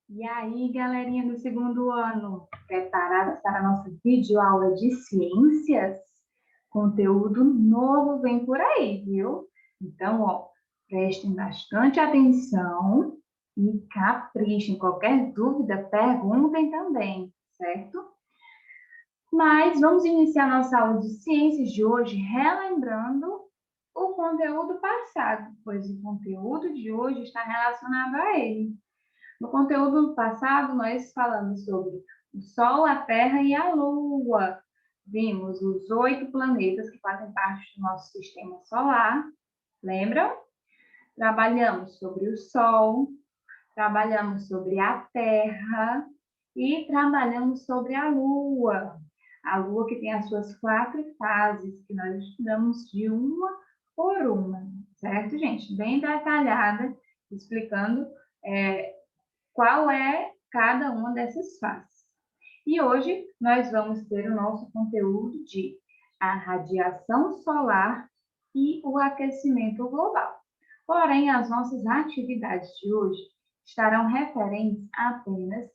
E aí, galerinha do segundo ano, preparadas para a nossa videoaula de ciências? Conteúdo novo vem por aí, viu? Então, ó, prestem bastante atenção e caprichem. Qualquer dúvida, perguntem também, certo? Mas vamos iniciar nossa aula de ciências de hoje relembrando o conteúdo passado, pois o conteúdo de hoje está relacionado a ele. No conteúdo passado, nós falamos sobre o Sol, a Terra e a Lua. Vimos os 8 planetas que fazem parte do nosso sistema solar. Lembram? Trabalhamos sobre o Sol, trabalhamos sobre a Terra e trabalhamos sobre a Lua. A Lua que tem as suas 4 fases, que nós estudamos de uma por uma, certo, gente? Bem detalhada, explicando qual é cada uma dessas fases. E hoje nós vamos ter o nosso conteúdo de a radiação solar e o aquecimento global. Porém, as nossas atividades de hoje estarão referentes apenas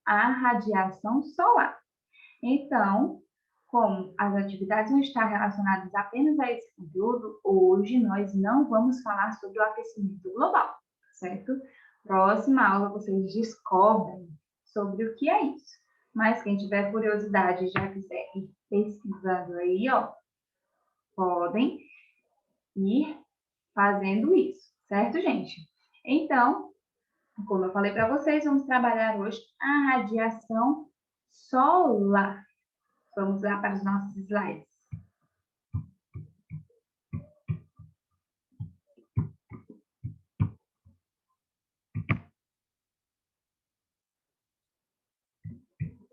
à radiação solar. Então, como as atividades não estão relacionadas apenas a esse conteúdo, hoje nós não vamos falar sobre o aquecimento global, certo? Próxima aula vocês descobrem sobre o que é isso. Mas quem tiver curiosidade e já quiser ir pesquisando aí, ó, podem ir fazendo isso, certo, gente? Então, como eu falei para vocês, vamos trabalhar hoje a radiação solar. Vamos lá para os nossos slides.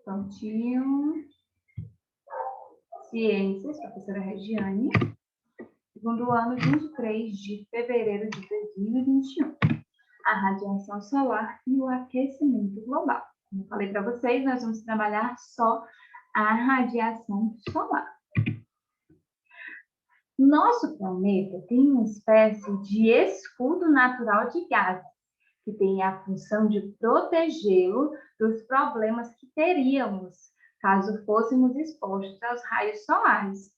Prontinho. Ciências, professora Regiane. Segundo ano, 23 de fevereiro de 2021. A radiação solar e o aquecimento global. Como eu falei para vocês, nós vamos trabalhar só a radiação solar. Nosso planeta tem uma espécie de escudo natural de gases, que tem a função de protegê-lo dos problemas que teríamos caso fôssemos expostos aos raios solares.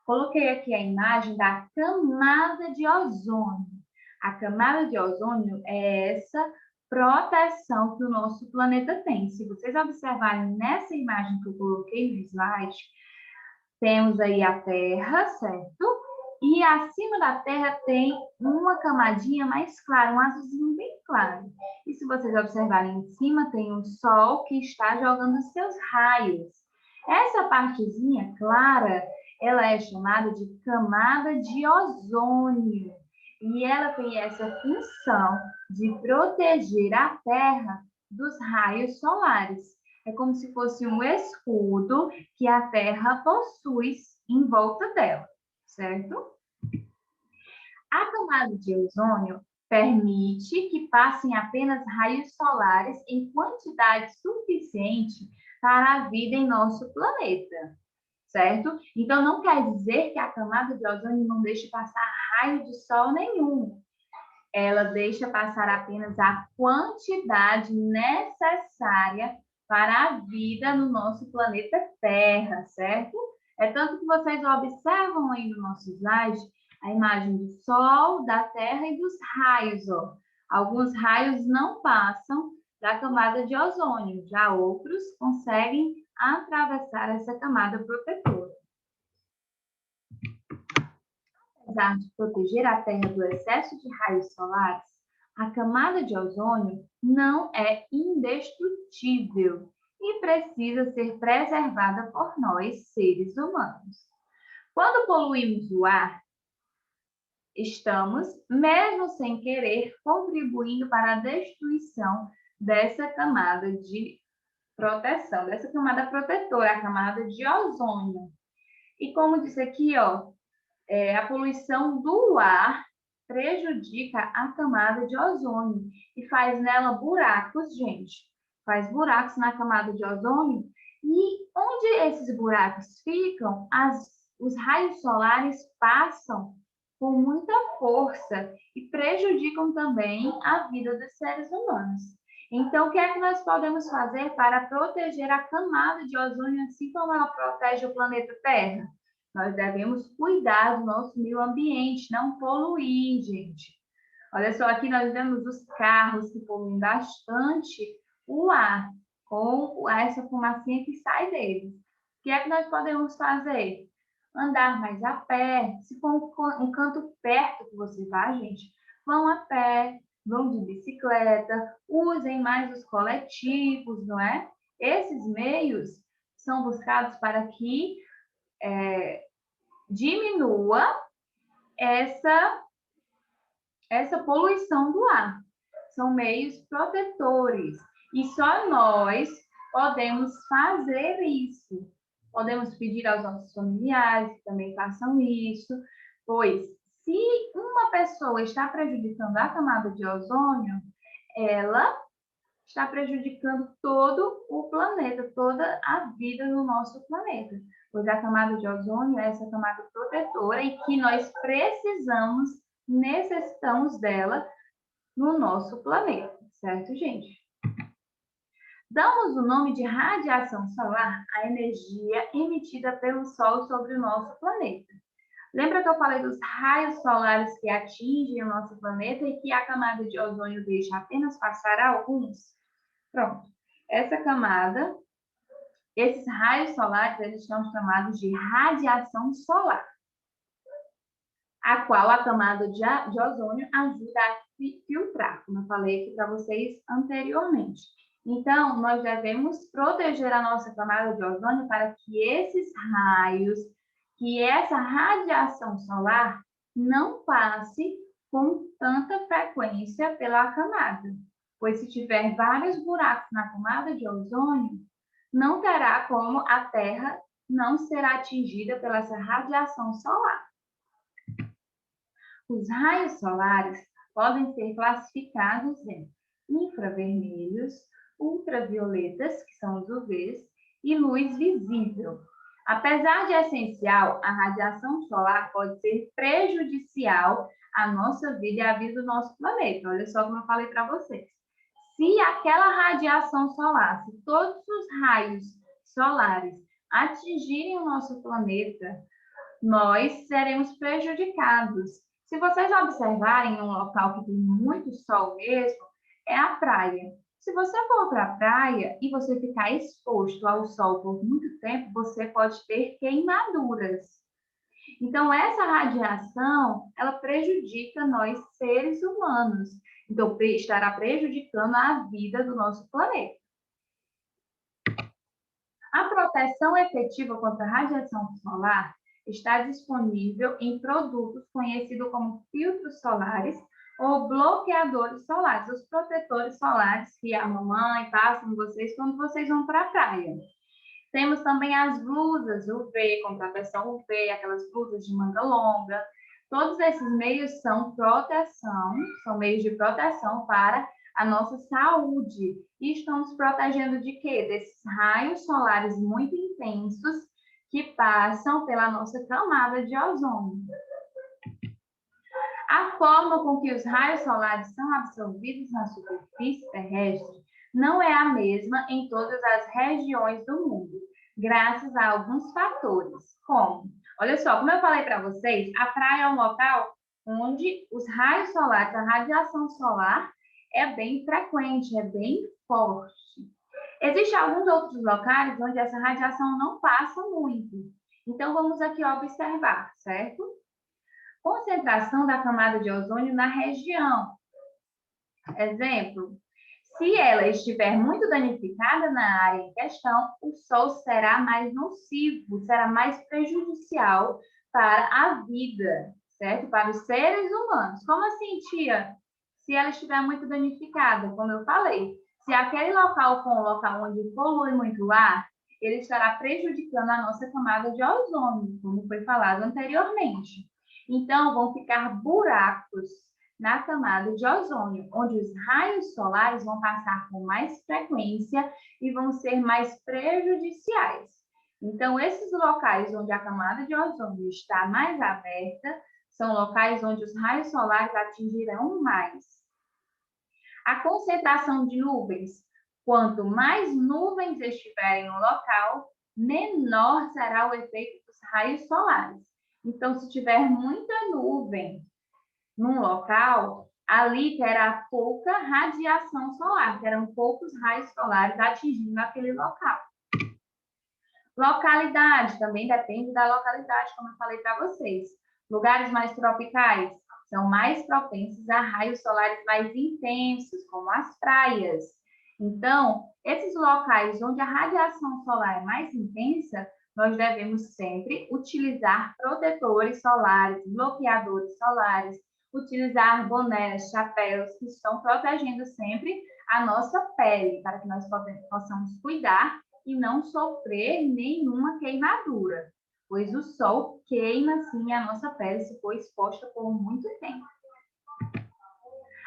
Coloquei aqui a imagem da camada de ozônio. A camada de ozônio é essa proteção que o nosso planeta tem. Se vocês observarem nessa imagem que eu coloquei no slide, temos aí a Terra, certo? E acima da Terra tem uma camadinha mais clara, um azulzinho bem claro. E se vocês observarem em cima, tem o Sol que está jogando seus raios. Essa partezinha clara, ela é chamada de camada de ozônio. E ela tem essa função de proteger a Terra dos raios solares. É como se fosse um escudo que a Terra possui em volta dela, certo? A camada de ozônio permite que passem apenas raios solares em quantidade suficiente para a vida em nosso planeta, certo? Então, não quer dizer que a camada de ozônio não deixe passar raio de sol nenhum. Ela deixa passar apenas a quantidade necessária para a vida no nosso planeta Terra, certo? É tanto que vocês observam aí no nosso slide a imagem do Sol, da Terra e dos raios, ó. Alguns raios não passam da camada de ozônio, já outros conseguem atravessar essa camada protetora. Apesar de proteger a Terra do excesso de raios solares, a camada de ozônio não é indestrutível e precisa ser preservada por nós, seres humanos. Quando poluímos o ar, estamos, mesmo sem querer, contribuindo para a destruição dessa camada de proteção, dessa camada protetora, a camada de ozônio. E como disse aqui, ó, a poluição do ar prejudica a camada de ozônio e faz nela buracos, gente. Faz buracos na camada de ozônio e onde esses buracos ficam, os raios solares passam com muita força e prejudicam também a vida dos seres humanos. Então, o que é que nós podemos fazer para proteger a camada de ozônio, assim como ela protege o planeta Terra? Nós devemos cuidar do nosso meio ambiente, não poluir, gente. Olha só, aqui nós vemos os carros que poluem bastante o ar, com essa fumacinha que sai deles. O que é que nós podemos fazer? Andar mais a pé. Se for um canto perto que você vai, gente, vão a pé, vão de bicicleta, usem mais os coletivos, não é? Esses meios são buscados para que diminua essa poluição do ar. São meios protetores. E só nós podemos fazer isso. Podemos pedir aos nossos familiares que também façam isso, pois se uma pessoa está prejudicando a camada de ozônio, ela está prejudicando todo o planeta, toda a vida no nosso planeta. Pois a camada de ozônio é essa camada protetora e que nós necessitamos dela no nosso planeta, certo, gente? Damos o nome de radiação solar à energia emitida pelo Sol sobre o nosso planeta. Lembra que eu falei dos raios solares que atingem o nosso planeta e que a camada de ozônio deixa apenas passar alguns? Pronto. Essa camada, esses raios solares, eles são chamados de radiação solar, a qual a camada de ozônio ajuda a filtrar, como eu falei aqui para vocês anteriormente. Então, nós devemos proteger a nossa camada de ozônio para que esses raios, que essa radiação solar não passe com tanta frequência pela camada. Pois se tiver vários buracos na camada de ozônio, não terá como a Terra não ser atingida pela essa radiação solar. Os raios solares podem ser classificados em infravermelhos, ultravioletas, que são os UVs, e luz visível. Apesar de essencial, a radiação solar pode ser prejudicial à nossa vida e à vida do nosso planeta. Olha só como eu falei para vocês. Se aquela radiação solar, se todos os raios solares atingirem o nosso planeta, nós seremos prejudicados. Se vocês observarem um local que tem muito sol mesmo, é a praia. Se você for para a praia e você ficar exposto ao sol por muito tempo, você pode ter queimaduras. Então, essa radiação, ela prejudica nós, seres humanos. Então, estará prejudicando a vida do nosso planeta. A proteção efetiva contra a radiação solar está disponível em produtos conhecidos como filtros solares ou bloqueadores solares, os protetores solares que a mamãe passa em vocês quando vocês vão para a praia. Temos também as blusas UV, com proteção UV, aquelas blusas de manga longa. Todos esses meios são proteção, são meios de proteção para a nossa saúde. E estamos protegendo de quê? Desses raios solares muito intensos que passam pela nossa camada de ozônio. A forma com que os raios solares são absorvidos na superfície terrestre não é a mesma em todas as regiões do mundo, graças a alguns fatores, como, olha só, como eu falei para vocês, a praia é um local onde os raios solares, a radiação solar é bem frequente, é bem forte. Existem alguns outros locais onde essa radiação não passa muito. Então, vamos aqui observar, certo? Concentração da camada de ozônio na região. Exemplo, se ela estiver muito danificada na área em questão, o sol será mais nocivo, será mais prejudicial para a vida, certo? Para os seres humanos. Como assim, tia? Se ela estiver muito danificada, como eu falei, se aquele local for um local onde polui muito o ar, ele estará prejudicando a nossa camada de ozônio, como foi falado anteriormente. Então, vão ficar buracos na camada de ozônio, onde os raios solares vão passar com mais frequência e vão ser mais prejudiciais. Então, esses locais onde a camada de ozônio está mais aberta, são locais onde os raios solares atingirão mais. A concentração de nuvens. Quanto mais nuvens estiverem no local, menor será o efeito dos raios solares. Então, se tiver muita nuvem num local, ali terá pouca radiação solar, terão poucos raios solares atingindo aquele local. Localidade, também depende da localidade, como eu falei para vocês. Lugares mais tropicais são mais propensos a raios solares mais intensos, como as praias. Então, esses locais onde a radiação solar é mais intensa, nós devemos sempre utilizar protetores solares, bloqueadores solares, utilizar bonés, chapéus que estão protegendo sempre a nossa pele, para que nós possamos cuidar e não sofrer nenhuma queimadura, pois o sol queima, sim, a nossa pele se for exposta por muito tempo.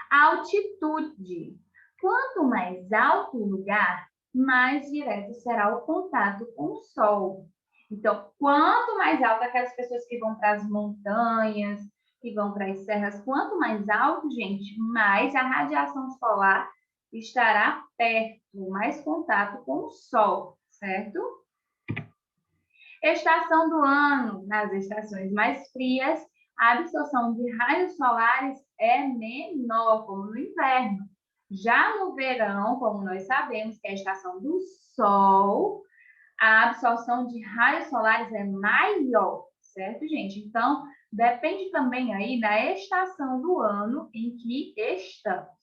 Altitude. Quanto mais alto o lugar, mais direto será o contato com o sol. Então, quanto mais alto aquelas pessoas que vão para as montanhas, que vão para as serras, quanto mais alto, gente, mais a radiação solar estará perto, mais contato com o sol, certo? Estação do ano. Nas estações mais frias, a absorção de raios solares é menor, como no inverno. Já no verão, como nós sabemos que é a estação do sol, a absorção de raios solares é maior, certo, gente? Então, depende também aí da estação do ano em que estamos.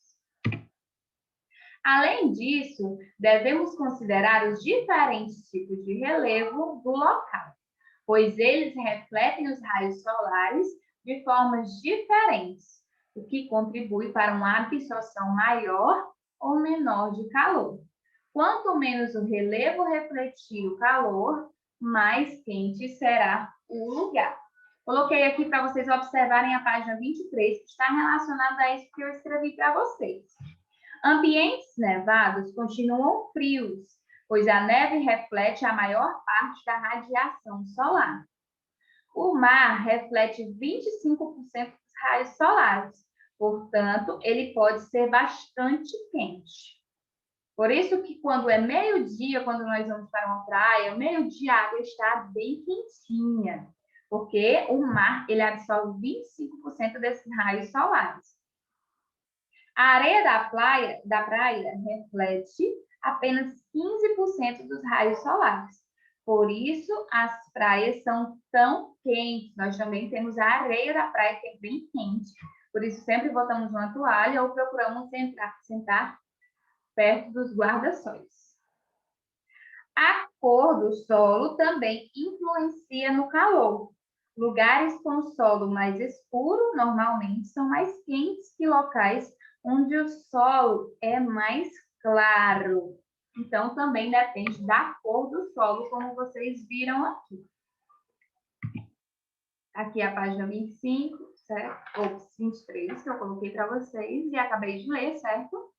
Além disso, devemos considerar os diferentes tipos de relevo do local, pois eles refletem os raios solares de formas diferentes, o que contribui para uma absorção maior ou menor de calor. Quanto menos o relevo refletir o calor, mais quente será o lugar. Coloquei aqui para vocês observarem a página 23, que está relacionada a isso que eu escrevi para vocês. Ambientes nevados continuam frios, pois a neve reflete a maior parte da radiação solar. O mar reflete 25% dos raios solares, portanto, ele pode ser bastante quente. Por isso que quando é meio-dia, quando nós vamos para uma praia, meio-dia a água está bem quentinha, porque o mar ele absorve 25% desses raios solares. A areia da praia reflete apenas 15% dos raios solares. Por isso, as praias são tão quentes. Nós também temos a areia da praia, que é bem quente. Por isso, sempre botamos uma toalha ou procuramos sentar perto dos guarda-sóis. A cor do solo também influencia no calor. Lugares com solo mais escuro, normalmente, são mais quentes que locais onde o solo é mais claro. Então, também depende da cor do solo, como vocês viram aqui. Aqui é a página 25, certo? Ou 23, que eu coloquei para vocês e acabei de ler, certo?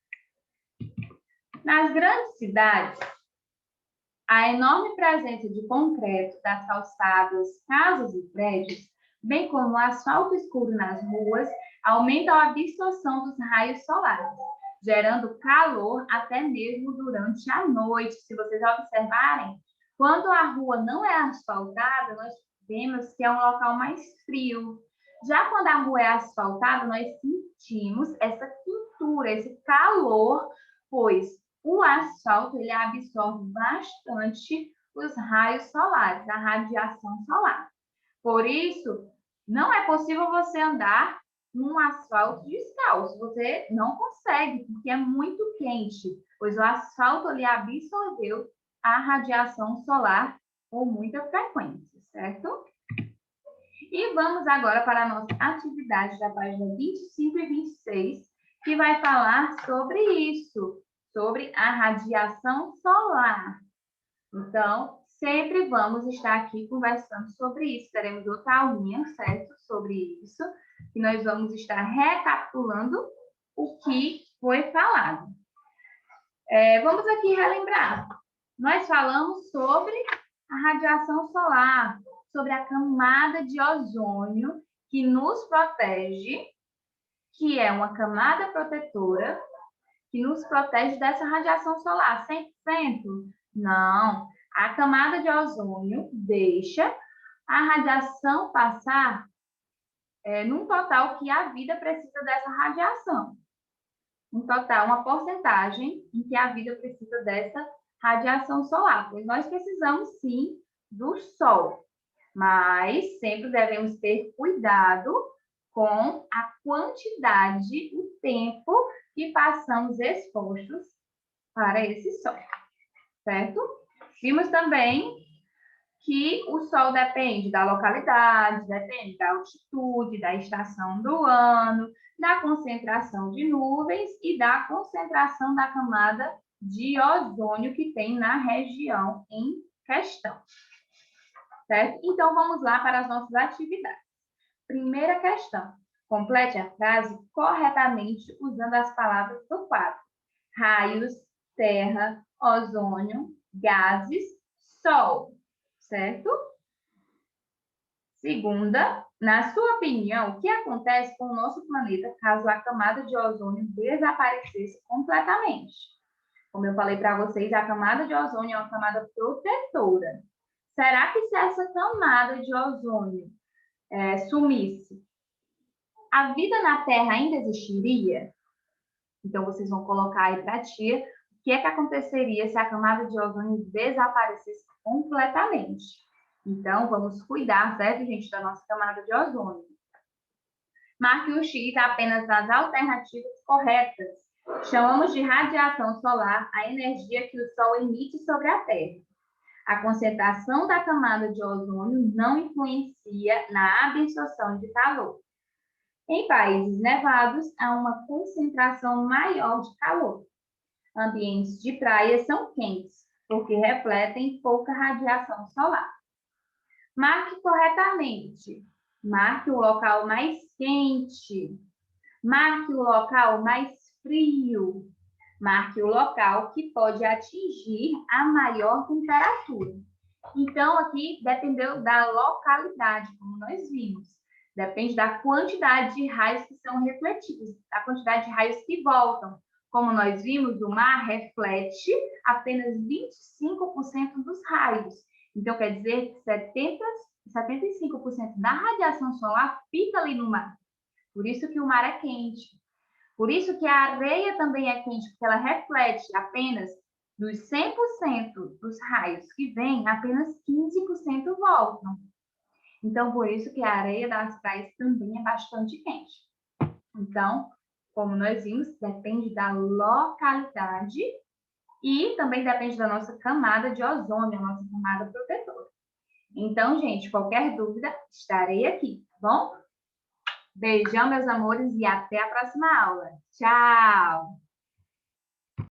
Nas grandes cidades, a enorme presença de concreto das calçadas, casas e prédios, bem como o asfalto escuro nas ruas, aumenta a absorção dos raios solares, gerando calor até mesmo durante a noite. Se vocês observarem, quando a rua não é asfaltada, nós vemos que é um local mais frio. Já quando a rua é asfaltada, nós sentimos essa quentura, esse calor, pois o asfalto ele absorve bastante os raios solares, a radiação solar. Por isso, não é possível você andar num asfalto descalço. Você não consegue, porque é muito quente, pois o asfalto ele absorveu a radiação solar com muita frequência, certo? E vamos agora para a nossa atividade da página 25 e 26, que vai falar sobre isso, sobre a radiação solar. Então, sempre vamos estar aqui conversando sobre isso. Teremos outra aulinha, certo? Sobre isso. E nós vamos estar recapitulando o que foi falado. Vamos aqui relembrar. Nós falamos sobre a radiação solar, sobre a camada de ozônio que nos protege, que é uma camada protetora, que nos protege dessa radiação solar, 100%? Não. A camada de ozônio deixa a radiação passar num total que a vida precisa dessa radiação. Um total, uma porcentagem em que a vida precisa dessa radiação solar, pois nós precisamos sim do sol, mas sempre devemos ter cuidado com a quantidade, o tempo que passamos expostos para esse sol, certo? Vimos também que o sol depende da localidade, depende da altitude, da estação do ano, da concentração de nuvens e da concentração da camada de ozônio que tem na região em questão. Certo? Então, vamos lá para as nossas atividades. Primeira questão. Complete a frase corretamente usando as palavras do quadro. Raios, terra, ozônio, gases, sol. Certo? Segunda, na sua opinião, o que acontece com o nosso planeta caso a camada de ozônio desaparecesse completamente? Como eu falei para vocês, a camada de ozônio é uma camada protetora. Será que se essa camada de ozônio sumisse, a vida na Terra ainda existiria? Então, vocês vão colocar aí para a tia o que é que aconteceria se a camada de ozônio desaparecesse completamente. Então, vamos cuidar, certo, gente, da nossa camada de ozônio. Marque o X apenas nas alternativas corretas. Chamamos de radiação solar a energia que o Sol emite sobre a Terra. A concentração da camada de ozônio não influencia na absorção de calor. Em países nevados, há uma concentração maior de calor. Ambientes de praia são quentes, porque refletem pouca radiação solar. Marque corretamente. Marque o local mais quente. Marque o local mais frio. Marque o local que pode atingir a maior temperatura. Então, aqui dependeu da localidade, como nós vimos. Depende da quantidade de raios que são refletidos, da quantidade de raios que voltam. Como nós vimos, o mar reflete apenas 25% dos raios. Então, quer dizer que 75% da radiação solar fica ali no mar. Por isso que o mar é quente. Por isso que a areia também é quente, porque ela reflete apenas dos 100% dos raios que vêm, apenas 15% voltam. Então, por isso que a areia das praias também é bastante quente. Então, como nós vimos, depende da localidade e também depende da nossa camada de ozônio, a nossa camada protetora. Então, gente, qualquer dúvida, estarei aqui, tá bom? Beijão, meus amores, e até a próxima aula. Tchau!